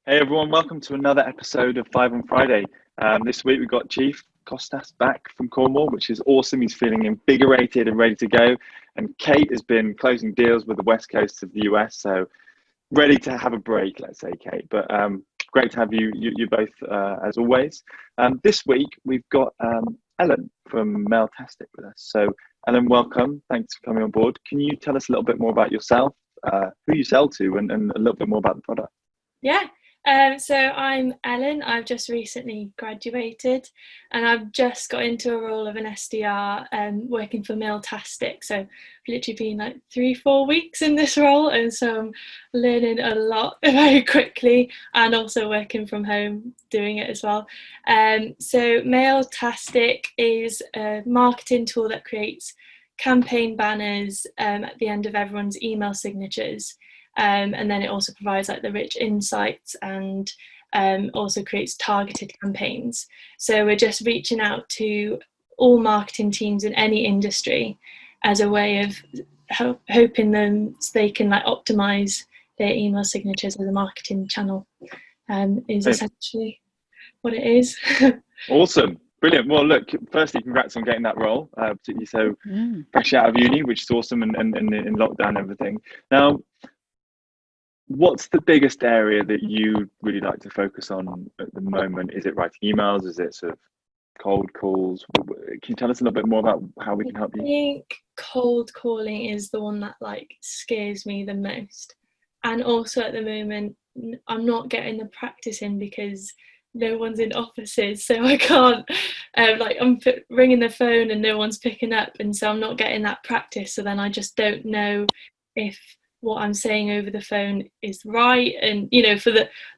Hey everyone, welcome to another episode of Five on Friday. This week we've got Chief Costas back from Cornwall, which is awesome. He's feeling invigorated and ready to go. And Kate has been closing deals with the West Coast of the US, so ready to have a break, let's say, Kate. But great to have you both as always. This week we've got Ellen from Mailtastic with us. So Ellen, welcome. Thanks for coming on board. Can you tell us a little bit more about yourself, who you sell to, and a little bit more about the product? Yeah, so I'm Ellen. I've just recently graduated and I've just got into a role of an SDR working for Mailtastic. So I've literally been like 3-4 weeks in this role, and so I'm learning a lot very quickly and also working from home doing it as well. So Mailtastic is a marketing tool that creates campaign banners at the end of everyone's email signatures. And then it also provides like the rich insights and also creates targeted campaigns. So we're just reaching out to all marketing teams in any industry as a way of hoping them so they can like optimize their email signatures as a marketing channel. Is essentially what it is. Awesome. Brilliant. Well, look, firstly, congrats on getting that role, particularly so fresh out of uni, which is awesome, and in lockdown and everything. Now, what's the biggest area that you really like to focus on at the moment? Is it writing emails? Is it sort of cold calls? Can you tell us a little bit more about how we can help you? I think cold calling is the one that like scares me the most. And also at the moment, I'm not getting the practice in because no one's in offices, so I can't I'm ringing the phone and no one's picking up, and so I'm not getting that practice. So then I just don't know if what I'm saying over the phone is right. And for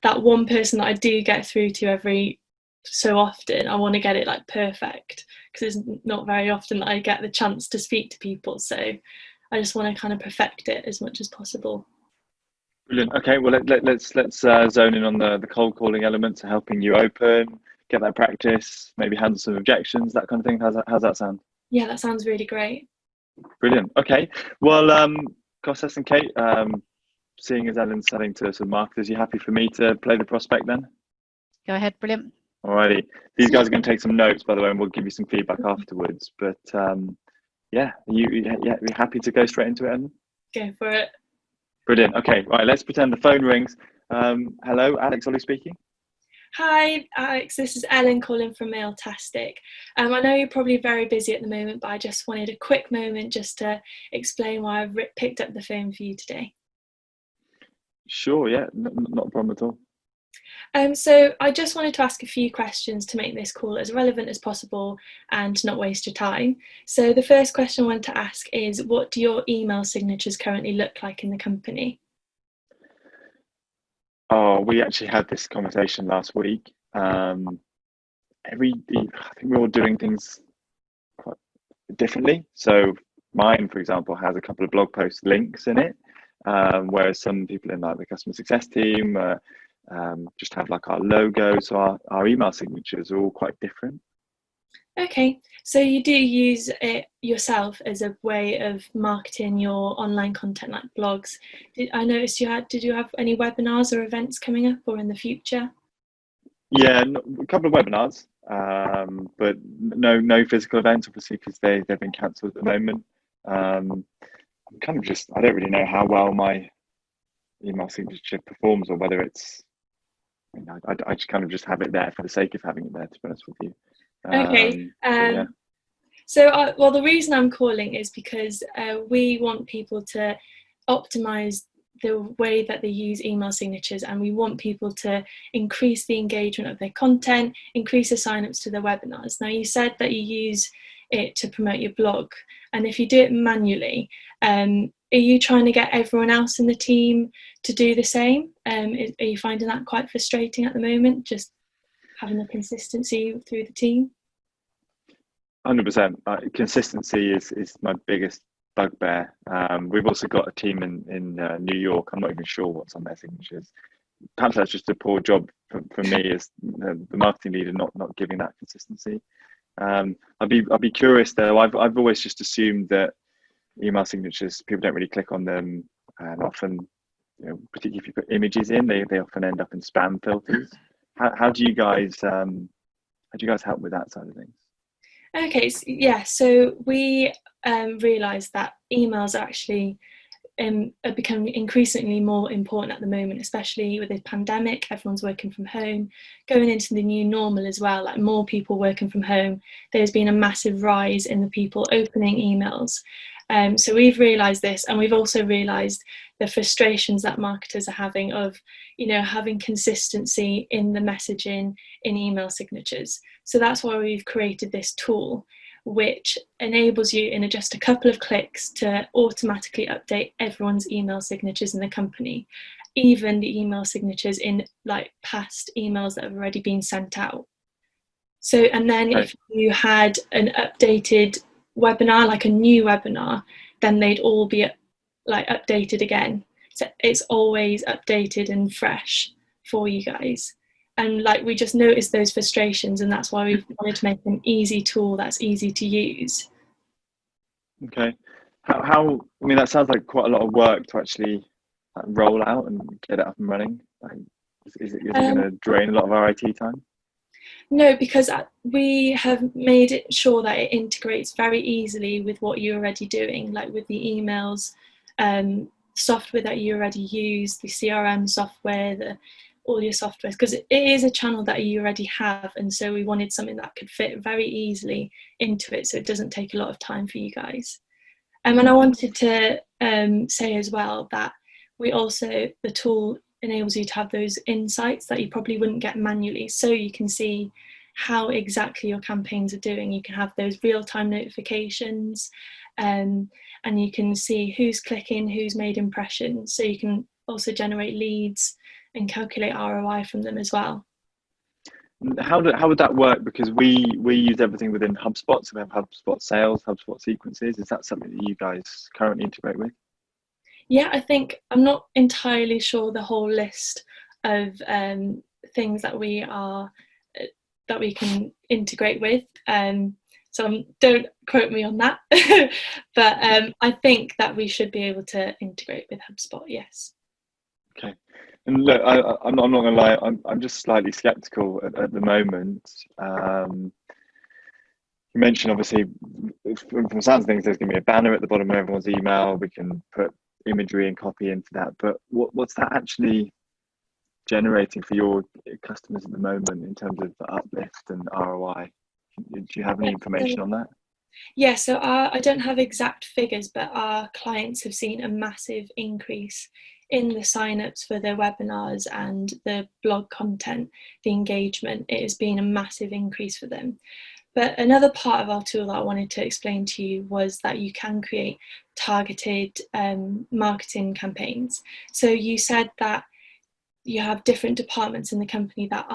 that one person that I do get through to every so often, I want to get it like perfect, because it's not very often that I get the chance to speak to people. So I just want to kind of perfect it as much as possible. Brilliant. Okay, well let's zone in on the cold calling elements, helping you open, get that practice, maybe handle some objections, that kind of thing. How's that sound? Yeah, that sounds really great. Brilliant. Okay. Well, Costas and Kate, seeing as Ellen's selling to some marketers, you happy for me to play the prospect then? Go ahead, brilliant. Alrighty. These guys are going to take some notes, by the way, and we'll give you some feedback afterwards. But yeah, you happy to go straight into it, Ellen? Go for it. Brilliant. Okay, right. Let's pretend the phone rings. Hello, Alex Olley speaking. Hi, Alex. This is Ellen calling from Mailtastic. I know you're probably very busy at the moment, but I just wanted a quick moment just to explain why I've picked up the phone for you today. Sure. Yeah. Not a problem at all. So I just wanted to ask a few questions to make this call as relevant as possible and not waste your time. So the first question I want to ask is, what do your email signatures currently look like in the company? Oh, we actually had this conversation last week. I think we're all doing things quite differently. So mine, for example, has a couple of blog post links in it, whereas some people in like the customer success team just have like our logo. So our email signatures are all quite different. Okay, so you do use it yourself as a way of marketing your online content like blogs. I noticed did you have any webinars or events coming up or in the future? Yeah, a couple of webinars, but no physical events, obviously, because they've been cancelled at the moment. I'm kind of I don't really know how well my email signature performs, or whether it's, I just kind of just have it there for the sake of having it there, to be honest with you. Okay. Yeah. So, well, the reason I'm calling is because we want people to optimize the way that they use email signatures, and we want people to increase the engagement of their content, increase the signups to their webinars. Now, you said that you use it to promote your blog, and if you do it manually, are you trying to get everyone else in the team to do the same? Are you finding that quite frustrating at the moment, just having the consistency through the team? 100%. Consistency is my biggest bugbear. We've also got a team in New York. I'm not even sure what's on their signatures. Perhaps that's just a poor job for me as the marketing leader, not giving that consistency. I'd be curious though. I've always just assumed that email signatures, people don't really click on them, and often particularly if you put images in, they often end up in spam filters. How do you guys help with that side of things? Okay, so we realised that emails are actually are becoming increasingly more important at the moment, especially with the pandemic. Everyone's working from home, going into the new normal as well, like more people working from home. There's been a massive rise in the people opening emails. So we've realised this, and we've also realised the frustrations that marketers are having of, having consistency in the messaging in email signatures. So that's why we've created this tool which enables you in just a couple of clicks to automatically update everyone's email signatures in the company, even the email signatures in like past emails that have already been sent out. So, and then if you had an updated webinar, like a new webinar, then they'd all be like updated again. So it's always updated and fresh for you guys. And like we just noticed those frustrations, and that's why we wanted to make an easy tool that's easy to use. Okay. How I mean, that sounds like quite a lot of work to actually roll out and get it up and running. Like, is it going to drain a lot of our IT time? No, because we have made it sure that it integrates very easily with what you're already doing, like with the emails, software that you already use, the CRM software, all your software, because it is a channel that you already have, and so we wanted something that could fit very easily into it, so it doesn't take a lot of time for you guys. And I wanted to say as well that the tool enables you to have those insights that you probably wouldn't get manually, so you can see how exactly your campaigns are doing. You can have those real-time notifications, and you can see who's clicking, who's made impressions, so you can also generate leads and calculate ROI from them as well. How would that work? Because we use everything within HubSpot, so we have HubSpot sales, HubSpot sequences. Is that something that you guys currently integrate with? Yeah, I think I'm not entirely sure the whole list of things that we can integrate with. So don't quote me on that, but I think that we should be able to integrate with HubSpot. Yes. Okay. And look, I'm not going to lie, I'm just slightly skeptical at the moment. You mentioned, obviously, from the sounds of things, there's going to be a banner at the bottom of everyone's email. We can put imagery and copy into that. But what's that actually generating for your customers at the moment in terms of uplift and ROI? Do you have any information on that? Yeah, so I don't have exact figures, but our clients have seen a massive increase in the sign-ups for their webinars and the blog content, the engagement. It has been a massive increase for them. But another part of our tool that I wanted to explain to you was that you can create targeted marketing campaigns. So you said that you have different departments in the company that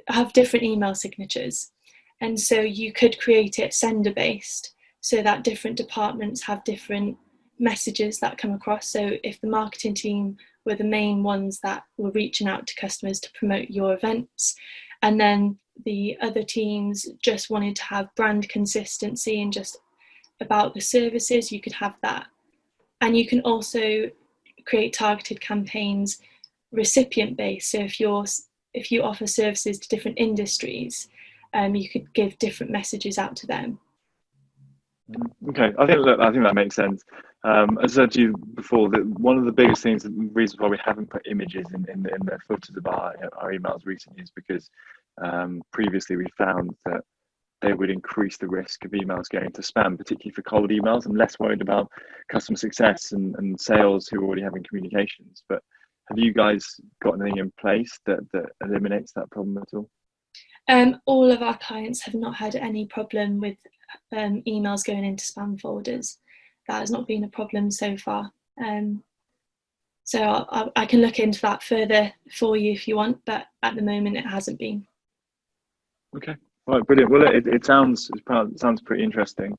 have different email signatures. And so you could create it sender-based so that different departments have different messages that come across. So if the marketing team were the main ones that were reaching out to customers to promote your events, and then the other teams just wanted to have brand consistency and just about the services, you could have that. And you can also create targeted campaigns recipient-based. So if you offer services to different industries, you could give different messages out to them. Okay, I think that makes sense. As I said to you before, that one of the biggest things, the reasons why we haven't put images in the footers of our emails recently is because previously we found that they would increase the risk of emails going to spam, particularly for cold emails. I'm less worried about customer success and sales who are already having communications. But have you guys got anything in place that eliminates that problem at all? All of our clients have not had any problem with emails going into spam folders. That has not been a problem so far. So I can look into that further for you if you want, but at the moment it hasn't been. Okay, all right, brilliant. Well, it sounds pretty interesting.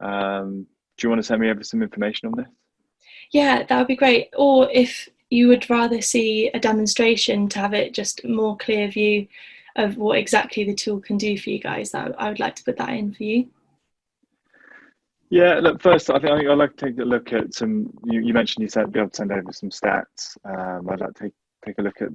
Do you want to send me over some information on this? Yeah, that would be great. Or if you would rather see a demonstration to have it just a more clear view of what exactly the tool can do for you guys, I would like to put that in for you. Yeah, look, first, I think I'd like to take a look at some. You mentioned you said be able to send over some stats. I'd like to take a look at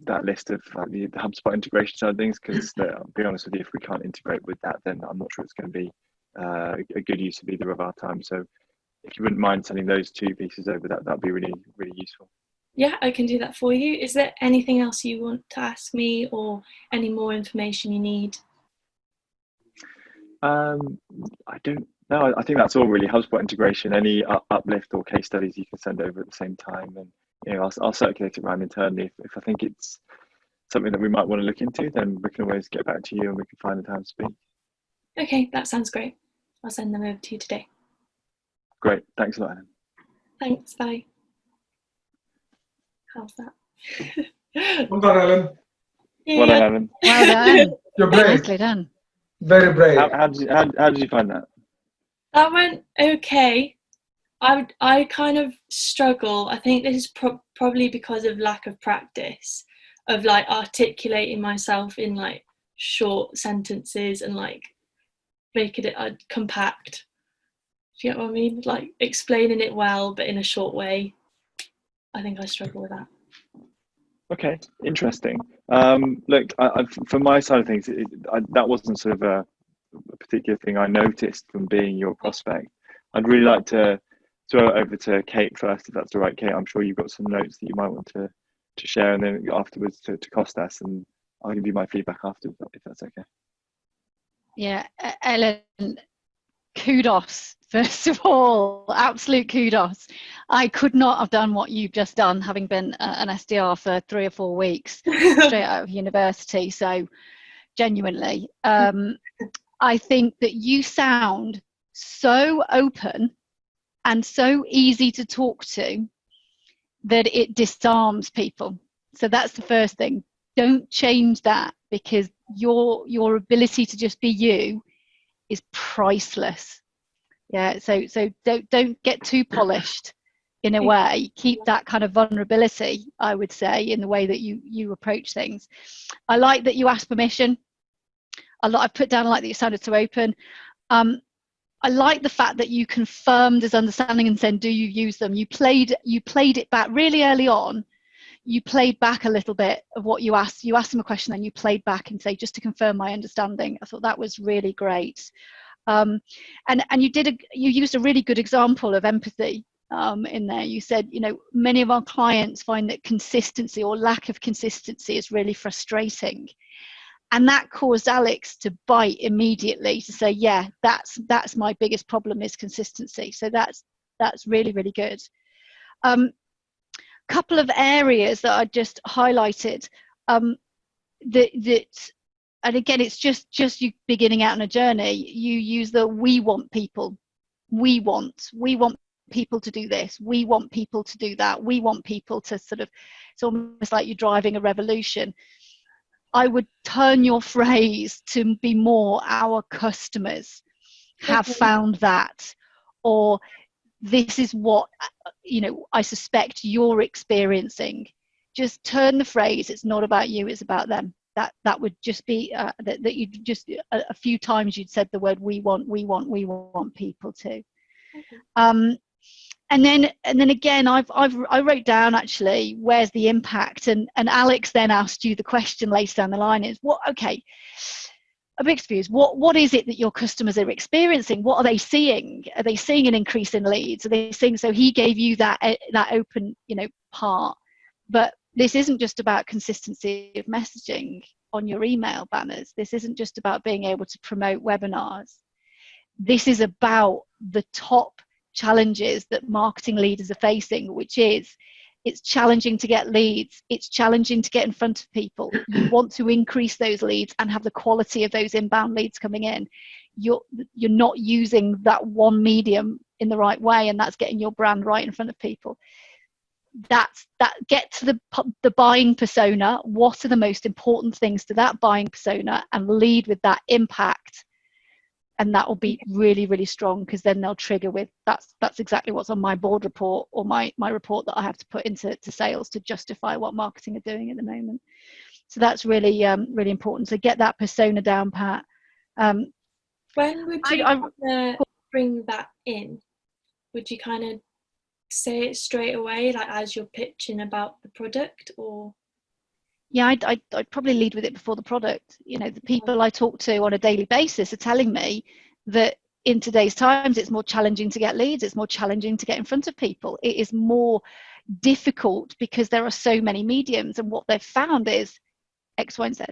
that list of like the HubSpot integration side of things, because I'll be honest with you, if we can't integrate with that, then I'm not sure it's going to be a good use of either of our time. So if you wouldn't mind sending those two pieces over, that'd be really, really useful. Yeah, I can do that for you. Is there anything else you want to ask me, or any more information you need? I don't know. I think that's all really. HubSpot integration, any uplift or case studies you can send over at the same time, and I'll circulate it around internally. If I think it's something that we might want to look into, then we can always get back to you and we can find the time to speak. Okay, that sounds great. I'll send them over to you today. Great. Thanks a lot, Ellen. Thanks. Bye. How's that? Well done, Ellen. Yeah. Well done, Ellen. Well done. You're brave. Nicely done. Very brave. How did you find that? That went okay. I kind of struggle. I think this is probably because of lack of practice of like articulating myself in like short sentences and like making it compact. Do you get what I mean? Like explaining it well, but in a short way. I think I struggle with that. Okay, interesting. Look, from my side of things, that wasn't sort of a particular thing I noticed from being your prospect. I'd really like to throw it over to Kate first, if that's all right, Kate. I'm sure you've got some notes that you might want to share, and then afterwards to Costas, and I'll give you my feedback after, if that's okay. Yeah, Ellen, kudos. First of all, absolute kudos. I could not have done what you've just done, having been an SDR for 3 or 4 weeks straight out of university. So genuinely, I think that you sound so open and so easy to talk to that it disarms people. So that's the first thing. Don't change that, because your ability to just be you is priceless. Yeah, so don't get too polished in a way. Keep that kind of vulnerability, I would say, in the way that you approach things. I like that you asked permission. I've put down, I like that you sounded so open. I like the fact that you confirmed his understanding and said, do you use them? You played it back really early on. You played back a little bit of what you asked. You asked him a question and you played back and say, just to confirm my understanding. I thought that was really great. And you used a really good example of empathy in there. You said, many of our clients find that consistency or lack of consistency is really frustrating. And that caused Alex to bite immediately, to say, yeah, that's my biggest problem, is consistency. So that's really, really good. Couple of areas that I just highlighted, that and again, it's just you beginning out on a journey. You use the we want people. We want people to do this. We want people to do that. We want people to sort of, it's almost like you're driving a revolution. I would turn your phrase to be more our customers have found that, or this is what, I suspect you're experiencing. Just turn the phrase, it's not about you, it's about them. That would just be that you just a few times you'd said the word we want people to. And then again, I wrote down, actually, where's the impact, and Alex then asked you the question later down the line is, a big views, what is it that your customers are experiencing? What are they seeing? Are they seeing an increase in leads? Are they seeing? So he gave you that open part. But this isn't just about consistency of messaging on your email banners. This isn't just about being able to promote webinars. This is about the top challenges that marketing leaders are facing, which is, it's challenging to get leads. It's challenging to get in front of people. You want to increase those leads and have the quality of those inbound leads coming in. You're not using that one medium in the right way, and that's getting your brand right in front of people. Get to the buying persona. What are the most important things to that buying persona, and lead with that impact, and that will be really, really strong, because then they'll trigger with that's exactly what's on my board report, or my report that I have to put into sales to justify what marketing are doing at the moment. So that's really really important. So get that persona down pat. When would you bring that in? Would you kind of say it straight away, like as you're pitching about the product, or? Yeah, I'd probably lead with it before the product. You know, the people I talk to on a daily basis are telling me that in today's times, it's more challenging to get leads. It's more challenging to get in front of people. It is more difficult because there are so many mediums, and what they've found is X, Y, and Z.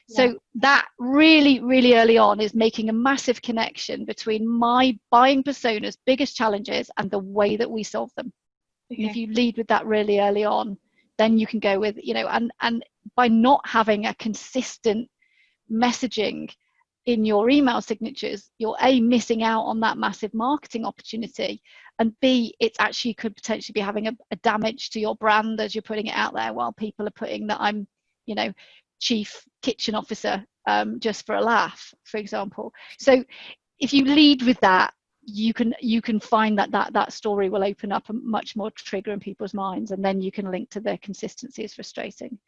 So that really, really early on is making a massive connection between my buying persona's biggest challenges and the way that we solve them. Okay. And if you lead with that really early on, then you can go with, you know, and by not having a consistent messaging in your email signatures, you're A, missing out on that massive marketing opportunity, and B, it's actually could potentially be having a damage to your brand as you're putting it out there, while people are putting that I'm, you know, chief kitchen officer just for a laugh, for example. So if you lead with that, you can find that story will open up a much more trigger in people's minds, and then you can link to their consistency is frustrating.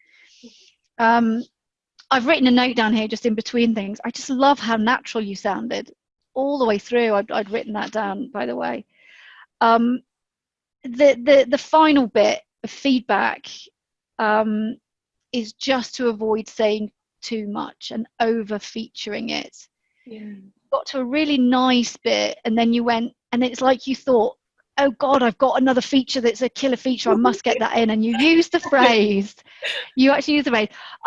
I've written a note down here just in between things. I just love how natural you sounded all the way through. I'd written that down, by the way. The final bit of feedback is just to avoid saying too much and over featuring it. Yeah. Got to a really nice bit, and then you went, and it's like you thought, oh God, I've got another feature that's a killer feature, I must get that in. And you used the phrase,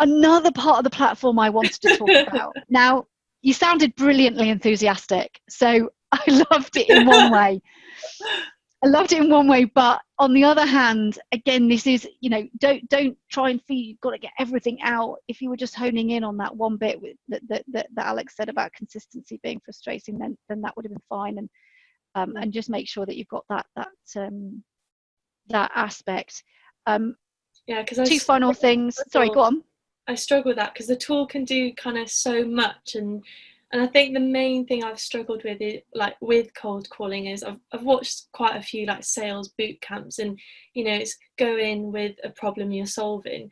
another part of the platform I wanted to talk about. Now, you sounded brilliantly enthusiastic, so I loved it in one way. But on the other hand, again, this is, you know, don't try and feel you've got to get everything out. If you were just honing in on that one bit that Alex said about consistency being frustrating, then that would have been fine. And just make sure that you've got that aspect. Because two final things. Sorry, go on. I struggle with that because the tool can do kind of so much, and I think the main thing I've struggled with is, like, with cold calling, is I've watched quite a few like sales boot camps, and you know, it's go in with a problem you're solving,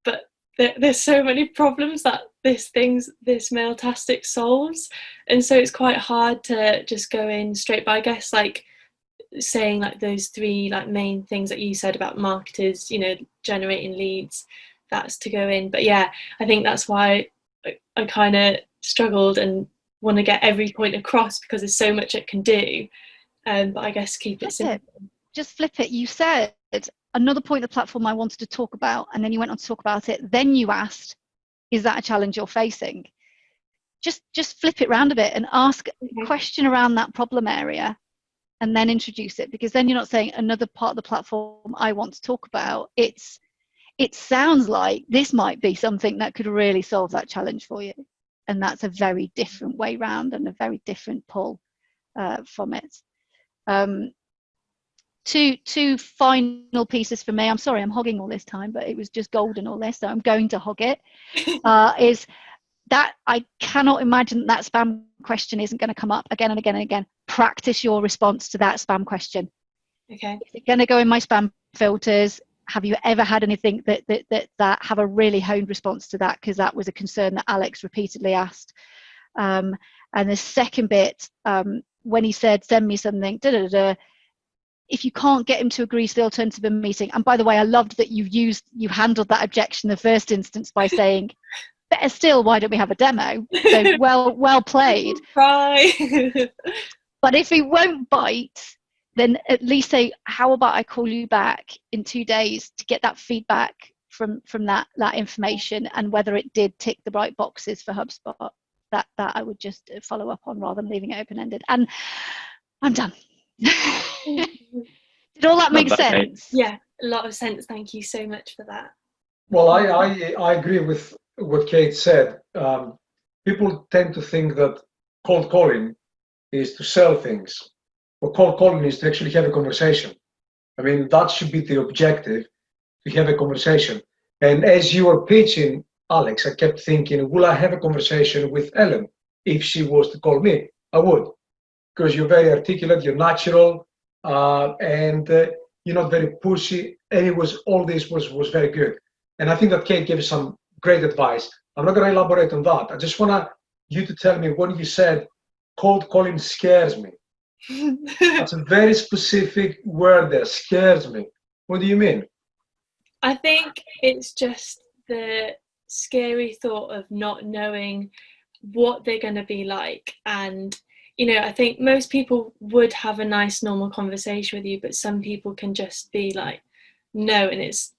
but there's so many problems that this Mailtastic solves, and so it's quite hard to just go in straight. But I guess, like, saying like those three like main things that you said about marketers, you know, generating leads, that's to go in. But yeah, I think that's why I kind of struggled and want to get every point across, because there's so much it can do. But I guess keep it simple. Just flip it. You said another point of the platform I wanted to talk about, and then you went on to talk about it. Then you asked, is that a challenge you're facing? Just flip it around a bit and ask a question around that problem area, and then introduce it, because then you're not saying another part of the platform I want to talk about. It sounds like this might be something that could really solve that challenge for you, and that's a very different way round and a very different pull from it. Two final pieces for me. I'm sorry I'm hogging all this time, but it was just golden all this, so I'm going to hog it. Is that I cannot imagine that spam question isn't going to come up again and again and again. Practice your response to that spam question. Okay. Is it going to go in my spam filters? Have you ever had anything that have a really honed response to that? Because that was a concern that Alex repeatedly asked. And the second bit, when he said, send me something, if you can't get him to agree to the alternative meeting, and by the way, I loved that you handled that objection in the first instance by saying, better still, why don't we have a demo? So well played. Right. But if he won't bite, then at least say, how about I call you back in 2 days to get that feedback from that information, and whether it did tick the right boxes for HubSpot. That I would just follow up on rather than leaving it open-ended. And I'm done. Did all that make sense? Yeah, a lot of sense. Thank you so much for that. Well, I agree with what Kate said. People tend to think that cold calling is to sell things, but cold calling is to actually have a conversation. I mean, that should be the objective, to have a conversation. And as you were pitching, Alex, I kept thinking, will I have a conversation with Ellen if she was to call me? I would, because you're very articulate, you're natural, and you're not very pushy. And all this was very good. And I think that Kate gave some great advice. I'm not going to elaborate on that. I just want you to tell me when you said cold calling scares me. That's a very specific word there, scares me. What do you mean? I think it's just the scary thought of not knowing what they're going to be like. And, you know, I think most people would have a nice, normal conversation with you, but some people can just be like, no, and it's,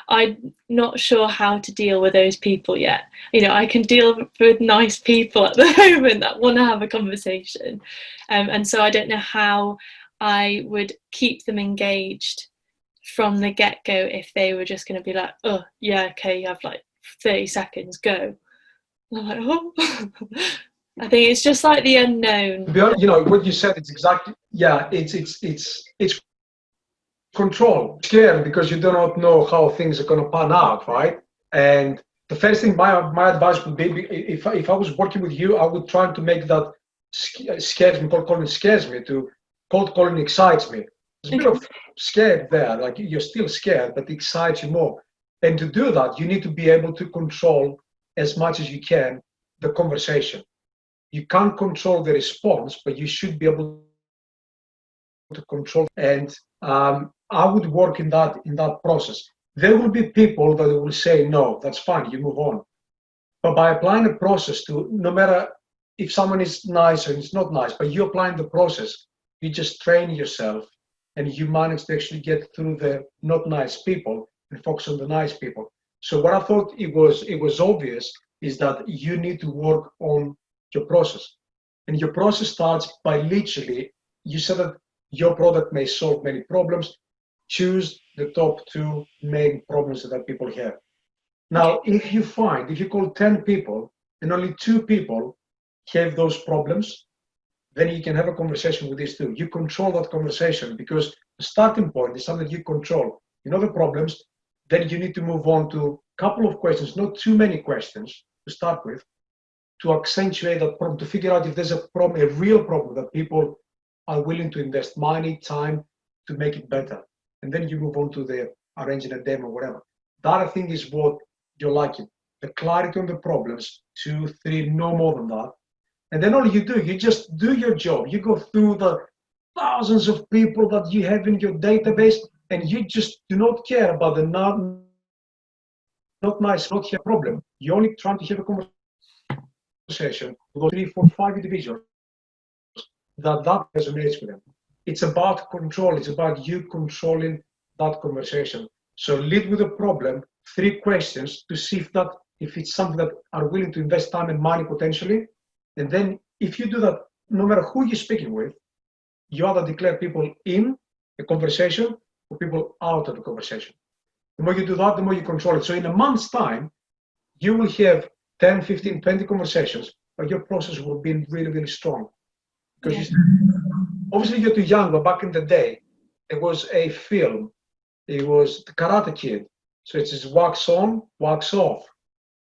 I'm not sure how to deal with those people yet. You know, I can deal with nice people at the moment that want to have a conversation. And so I don't know how I would keep them engaged from the get-go if they were just going to be like, oh yeah, okay, you have like 30 seconds, go. And I'm like, oh. I think it's just like the unknown. To be honest, you know what you said, it's exactly, yeah, it's control, scared because you do not know how things are going to pan out, right? And the first thing my advice would be, if I was working with you, I would try to make that scares me, cold calling scares me, to cold calling excites me. There's a bit of scared there, like you're still scared, but it excites you more. And to do that, you need to be able to control as much as you can the conversation. You can't control the response, but you should be able to control. And I would work in that process. There will be people that will say, no, that's fine, you move on. But by applying a process to, no matter if someone is nice or it's not nice, but you're applying the process, you just train yourself and you manage to actually get through the not nice people and focus on the nice people. So what I thought it was obvious is that you need to work on your process. And your process starts by literally, you said that your product may solve many problems. Choose the top 2 main problems that people have. Now, if you call 10 people and only 2 people have those problems, then you can have a conversation with these 2. You control that conversation because the starting point is something you control. You know the problems, then you need to move on to a couple of questions, not too many questions to start with, to accentuate that problem, to figure out if there's a problem, a real problem that people are willing to invest money, time to make it better. And then you move on to the arranging a demo, whatever. That, I think, is what you're liking. The clarity on the problems, 2, 3, no more than that. And then all you do, you just do your job. You go through the thousands of people that you have in your database, and you just do not care about the not nice, not here problem. You're only trying to have a conversation with 3, 4, 5 individuals that resonates with them. It's about control. It's about you controlling that conversation. So lead with a problem, 3 questions to see if it's something that are willing to invest time and money potentially. And then if you do that, no matter who you're speaking with, you either declare people in a conversation or people out of the conversation. The more you do that, the more you control it. So in a month's time, you will have 10, 15, 20 conversations, but your process will be really, really strong. Because obviously you're too young, but back in the day, there was a film. It was The Karate Kid. So it's just wax on, wax off.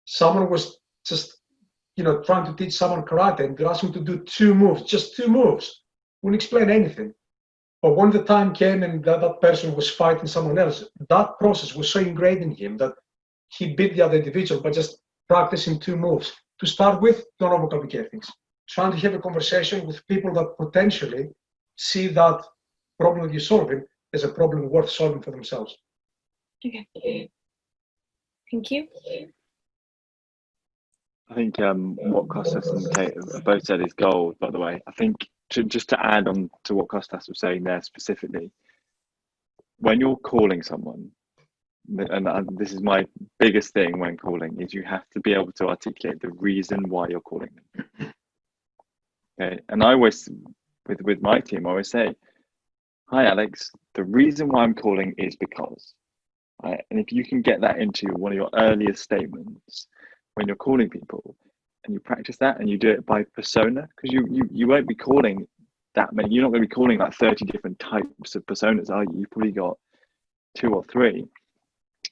Someone was just, trying to teach someone karate, and they asked him to do 2 moves, just 2 moves. Wouldn't explain anything. But when the time came and that person was fighting someone else, that process was so ingrained in him that he beat the other individual by just practicing 2 moves. To start with, don't overcomplicate things. Trying to have a conversation with people that potentially see that problem that you're solving as a problem worth solving for themselves. Okay. Thank you. I think what Costas and Kate have both said is gold, by the way. I think just to add on to what Costas was saying there specifically, when you're calling someone, and this is my biggest thing when calling, is you have to be able to articulate the reason why you're calling them. Okay, and I always, with my team, I always say, hi Alex, the reason why I'm calling is because, right? And if you can get that into one of your earliest statements when you're calling people, and you practice that and you do it by persona, because you won't be calling that many, you're not going to be calling like 30 different types of personas, are you? You've probably got 2 or 3.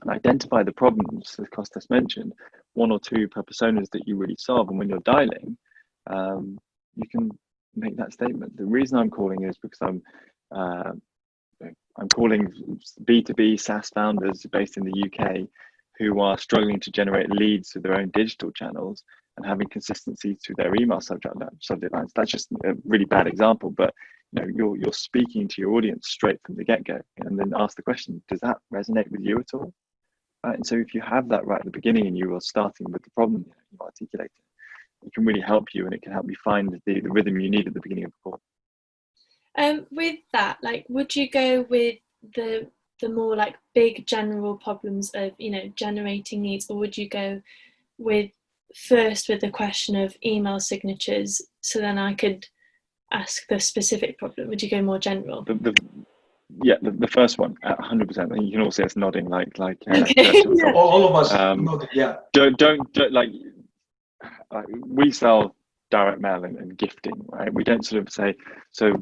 And identify the problems, as Costas mentioned, 1 or 2 per personas that you really solve. And when you're dialing, you can make that statement. The reason I'm calling is because I'm calling B2B SaaS founders based in the UK who are struggling to generate leads through their own digital channels. and having consistency through their email subject lines. That's just a really bad example, but you're speaking to your audience straight from the get-go, and then ask the question, does that resonate with you at all? Right? And so if you have that right at the beginning and you are starting with the problem, you articulate it can really help you, and it can help you find the rhythm you need at the beginning of the call. With that, like, would you go with the more like big general problems of generating leads, or would you go with the question of email signatures, so then I could ask the specific problem? Would you go more general? The first one, 100%. You can all see us nodding like okay. all of us nodding. Yeah. Don't like. We sell direct mail and gifting, right? We don't sort of say, so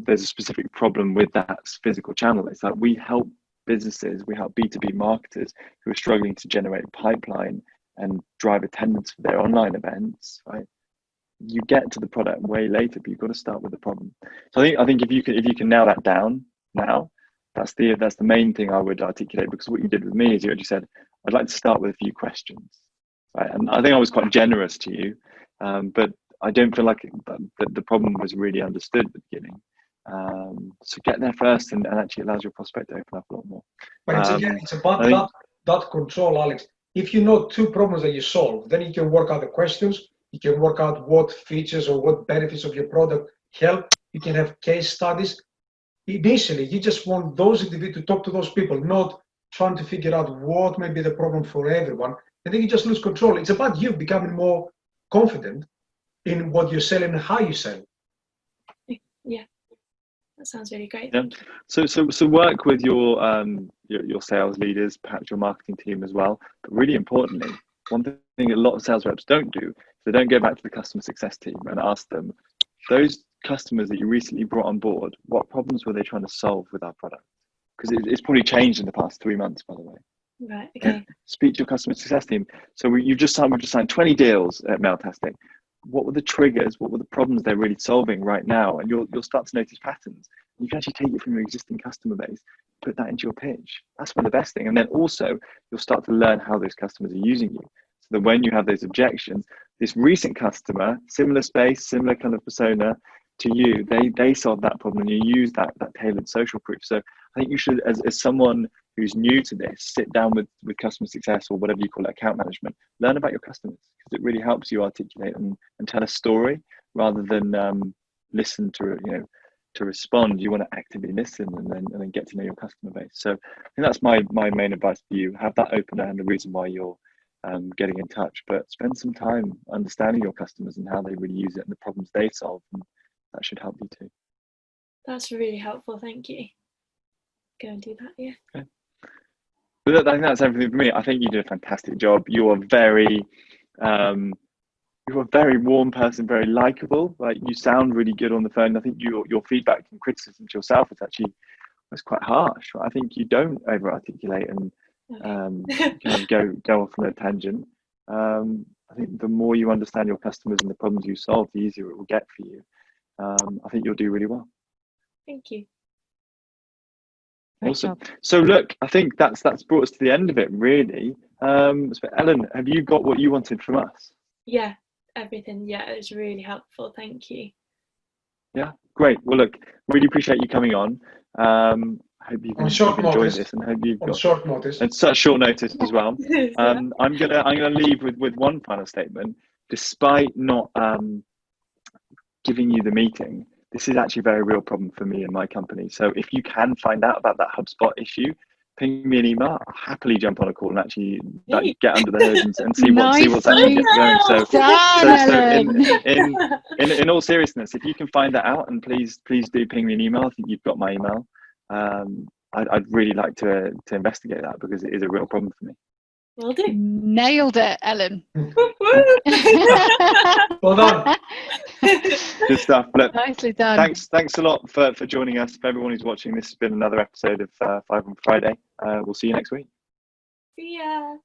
there's a specific problem with that physical channel. It's like we help businesses, we help B2B marketers who are struggling to generate pipeline and drive attendance for their online events, right? You get to the product way later, but you've got to start with the problem. So I think if you can nail that down now, that's the main thing I would articulate, because what you did with me is you actually said, I'd like to start with a few questions, right? And I think I was quite generous to you, but I don't feel like the problem was really understood at the beginning. So get there first, and actually allows your prospect to open up a lot more. But it's about that control, Alex. If you know two problems that you solve, then you can work out the questions, you can work out what features or what benefits of your product help, you can have case studies. Initially, you just want those individuals to talk to those people, not trying to figure out what may be the problem for everyone. And then you just lose control. It's about you becoming more confident in what you're selling and how you sell. Yeah, that sounds really great. Yeah. So work with your sales leaders, perhaps your marketing team as well. But really importantly, one thing a lot of sales reps don't do is they don't go back to the customer success team and ask them, those customers that you recently brought on board, what problems were they trying to solve with our product? Because it's probably changed in the past 3 months, by the way. Right. Okay. Speak to your customer success team. So we've just signed 20 deals at Mailtastic. What were the triggers? What were the problems they're really solving right now? And you'll start to notice patterns. You can actually take it from your existing customer base, put that into your pitch. That's one of the best thing. And then also you'll start to learn how those customers are using you. So that when you have those objections, this recent customer, similar space, similar kind of persona to you, they solve that problem, and you use that tailored social proof. So I think you should, as someone who's new to this, sit down with customer success, or whatever you call it, account management, learn about your customers, because it really helps you articulate and tell a story rather than listen to respond. You want to actively listen and then get to know your customer base. So I think that's my main advice for you. Have that open and the reason why you're getting in touch, but spend some time understanding your customers and how they really use it and the problems they solve, and that should help you too. That's really helpful, thank you. Go and do that. Yeah. Okay. But I think that's everything for me. I think you did a fantastic job. You're a very warm person, very likable. Like, you sound really good on the phone. I think your feedback and criticism to yourself was quite harsh. I think you don't over articulate and kind of go off on a tangent. I think the more you understand your customers and the problems you solve, the easier it will get for you. I think you'll do really well. Thank you. Awesome. So look, I think that's brought us to the end of it, really. So Ellen, have you got what you wanted from us? Yeah, everything. Yeah, it was really helpful. Thank you. Yeah, great. Well, look, really appreciate you coming on. I hope you've enjoyed this, and hope you've got short notice. And such short notice as well. I'm gonna leave with one final statement. Despite not giving you the meeting, this is actually a very real problem for me and my company. So if you can find out about that HubSpot issue, ping me an email. I'll happily jump on a call and actually get under the hood and see what's actually going. So in all seriousness, if you can find that out, and please do ping me an email. I think you've got my email. I'd really like to investigate that, because it is a real problem for me. Will do. Nailed it, Ellen. Well done. Good stuff. Look, Nicely done. Thanks a lot for joining us. For everyone who's watching, this has been another episode of 5 on Friday. We'll see you next week. See ya.